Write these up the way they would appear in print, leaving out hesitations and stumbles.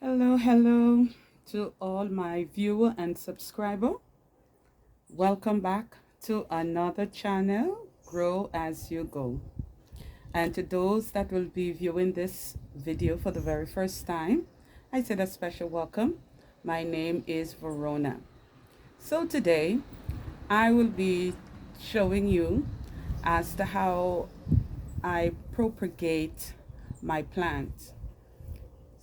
Hello to all my viewer and subscriber. Welcome back to another channel, Grow As You Go. And to those that will be viewing this video for the very first time, I said a special welcome. My name is Verona. So today, I will be showing you as to how I propagate my plants.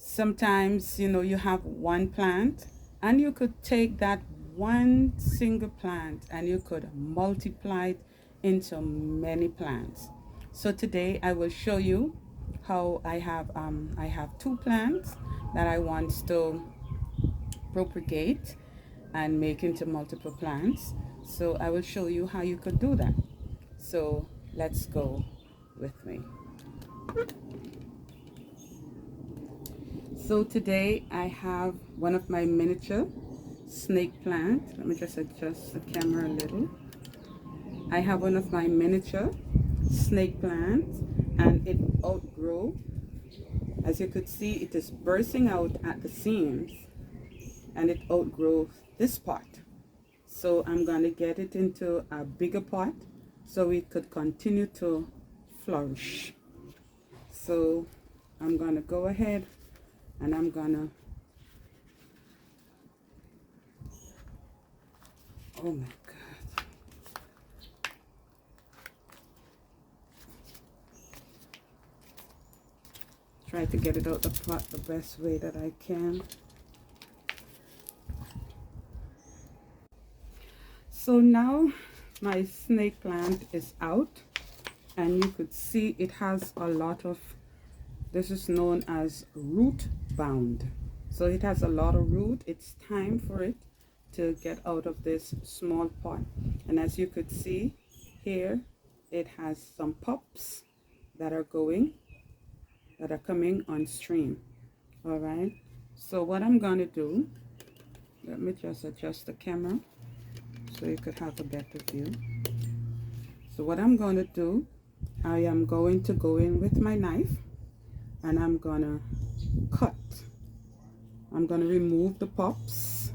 Sometimes, you have one plant and you could take that one single plant and you could multiply it into many plants. So today I will show you how I have two plants that I want to propagate and make into multiple plants. So I will show you how you could do that. So let's go with me. So today I have one of my miniature snake plants. Let me just adjust the camera a little. I have one of my miniature snake plants and it outgrew. As you could see, it is bursting out at the seams and it outgrew this pot. So I'm going to get it into a bigger pot so it could continue to flourish. So I'm going to go ahead and I'm gonna, oh my God. Try to get it out the pot the best way that I can. So now my snake plant is out and you could see it has a lot of, this is known as root bound. So it has a lot of root. It's time for it to get out of this small pot. And as you could see here, it has some pups that are coming on stream. All right. So what I'm going to do, let me just adjust the camera so you could have a better view. So what I'm going to do, I am going to go in with my knife and I'm gonna cut. I'm gonna remove the pups.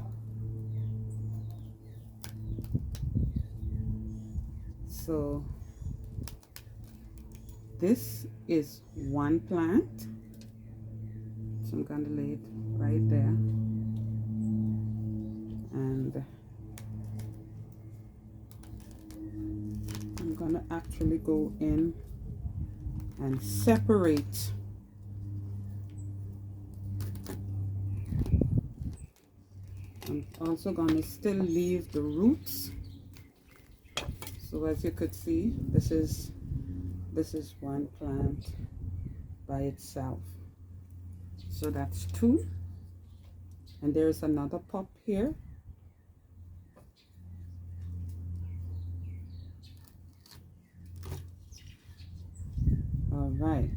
So this is one plant. So I'm gonna lay it right there. And I'm gonna actually go in and separate . I'm also going to still leave the roots. So as you could see, this is one plant by itself. So that's two. And there's another pup here. All right.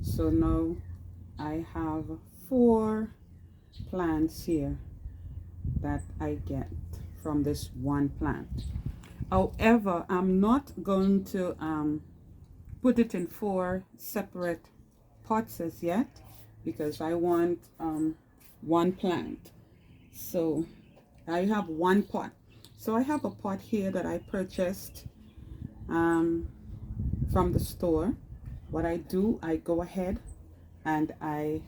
So now I have four plants here that I get from this one plant. However, I'm not going to put it in four separate pots as yet because I want one plant. So I have one pot. So I have a pot here that I purchased from the store. What I do, I go ahead and I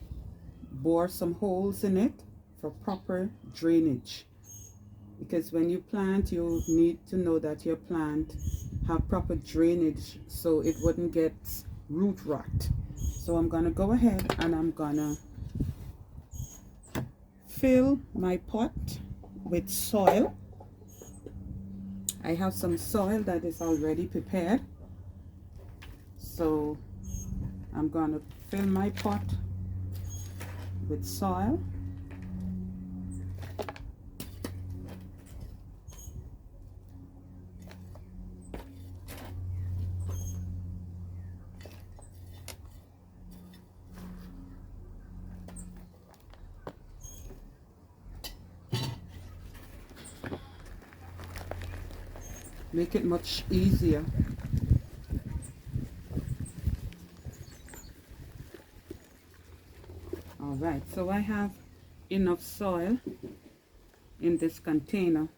bore some holes in it for proper drainage, because when you plant you need to know that your plant have proper drainage so it wouldn't get root rot. So I'm gonna go ahead and I'm gonna fill my pot with soil. I have some soil that is already prepared, so I'm gonna fill my pot with soil. Make it much easier. All right, so I have enough soil in this container.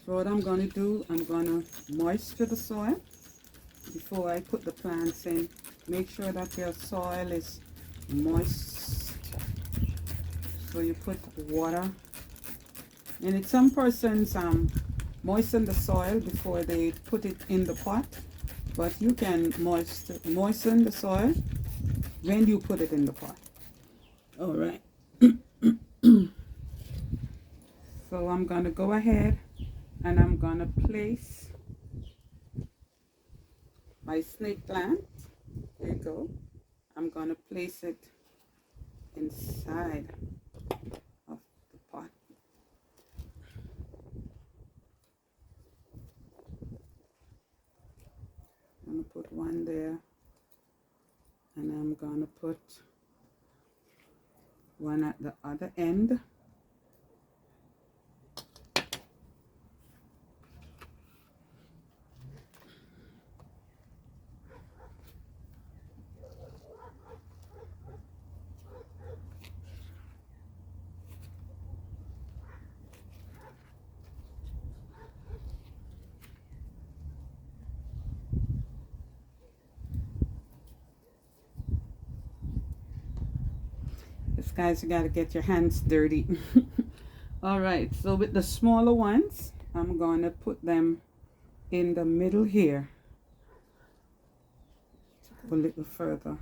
So what I'm going to do, I'm going to moisture the soil before I put the plants in. Make sure that your soil is moist. So you put water in it. Some persons moisten the soil before they put it in the pot, but you can moisten the soil when you put it in the pot. All right. So I'm going to go ahead and I'm going to place my snake plant. There you go. I'm going to place it inside of the pot. I'm going to put one there, and I'm going to put one at the other end. This guys, you got to get your hands dirty. All right, so with the smaller ones, I'm going to put them in the middle here. A little further.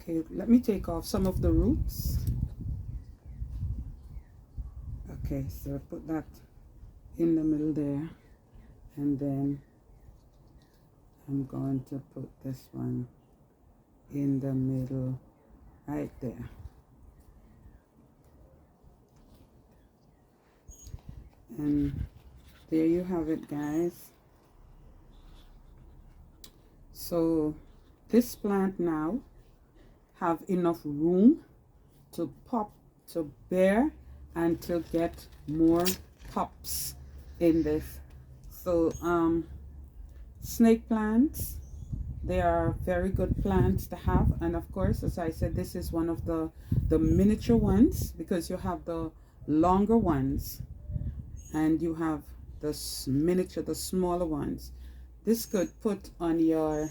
Okay, let me take off some of the roots. Okay, so put that in the middle there, and then I'm going to put this one in the middle right there. And there you have it, guys. So this plant now have enough room to pop, to bear, and to get more pops in this. So snake plants, they are very good plants to have. And of course, as I said, this is one of the miniature ones, because you have the longer ones and you have the miniature, the smaller ones. This could put on your,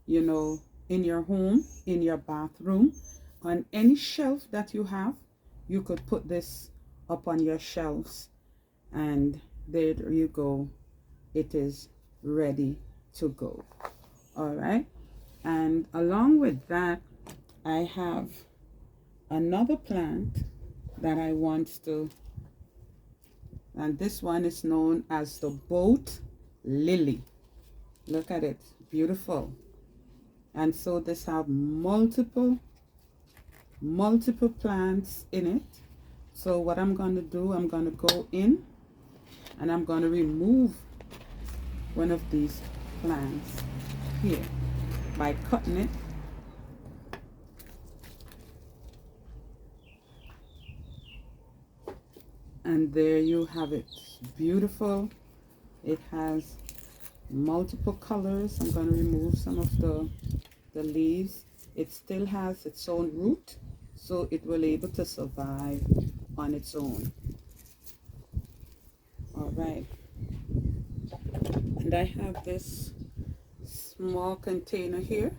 you know, in your home, in your bathroom, on any shelf that you have. You could put this up on your shelves, and there you go. It is ready to go. All right. And along with that, I have another plant that I want to, and this one is known as the boat lily. Look at it, beautiful. And so this have multiple plants in it. So what I'm going to do, I'm going to go in and I'm going to remove one of these plants here by cutting it. And there you have it, beautiful. It has multiple colors. I'm going to remove some of the leaves. It still has its own root, so it will able to survive on its own. All right. And I have this small container here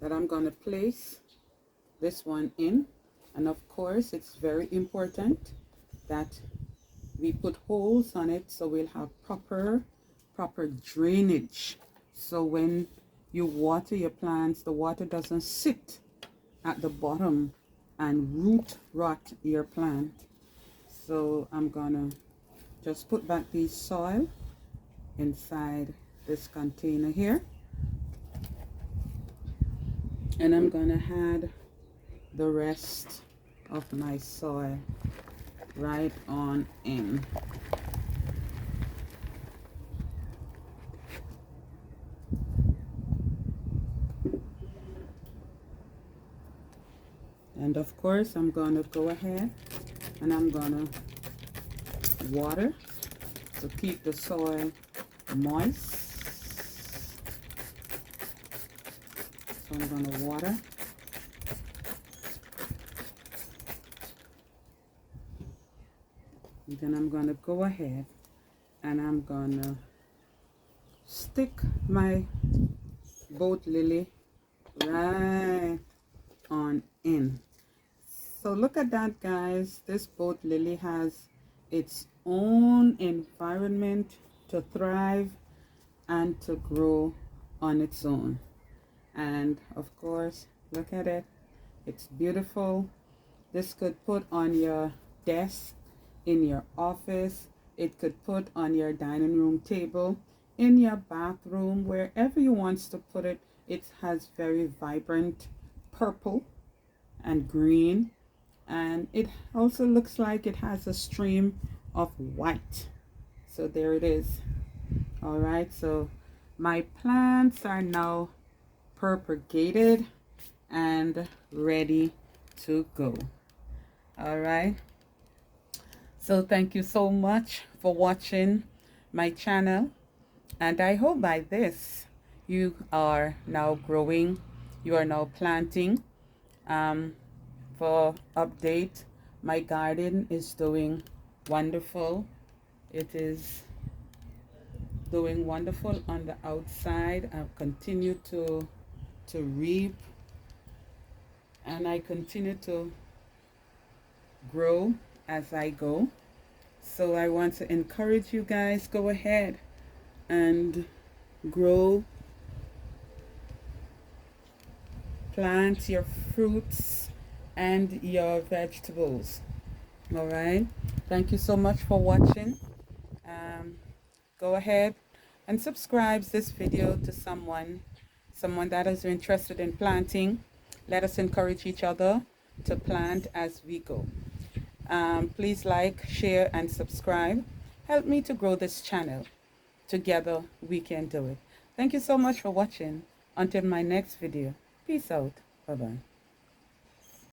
that I'm going to place this one in. And of course, it's very important that we put holes on it so we'll have proper drainage. So when you water your plants, the water doesn't sit at the bottom and root rot your plant. So I'm gonna just put back the soil inside this container here, and I'm gonna add the rest of my soil right on in. And of course, I'm going to go ahead and I'm going to water to keep the soil moist. So I'm going to water. And then I'm going to go ahead and I'm going to stick my boat lily right on in. So look at that, guys. This boat lily has its own environment to thrive and to grow on its own. And of course, look at it. It's beautiful. This could put on your desk, in your office. It could put on your dining room table, in your bathroom, wherever you want to put it. It has very vibrant purple and green, and it also looks like it has a stream of white. So there it is. All right, so my plants are now propagated and ready to go. All right, so thank you so much for watching my channel, and I hope by this you are now growing, you are now planting. For update, my garden is doing wonderful. It is doing wonderful on the outside. I've continued to reap, and I continue to grow as I go. So I want to encourage you guys, go ahead and grow, plant your fruits and your vegetables. All right, thank you so much for watching. Go ahead and subscribe this video to someone that is interested in planting. Let us encourage each other to plant as we go. Please like, share, and subscribe. Help me to grow this channel. Together we can do it. Thank you so much for watching. Until my next video. Peace out. Bye-bye.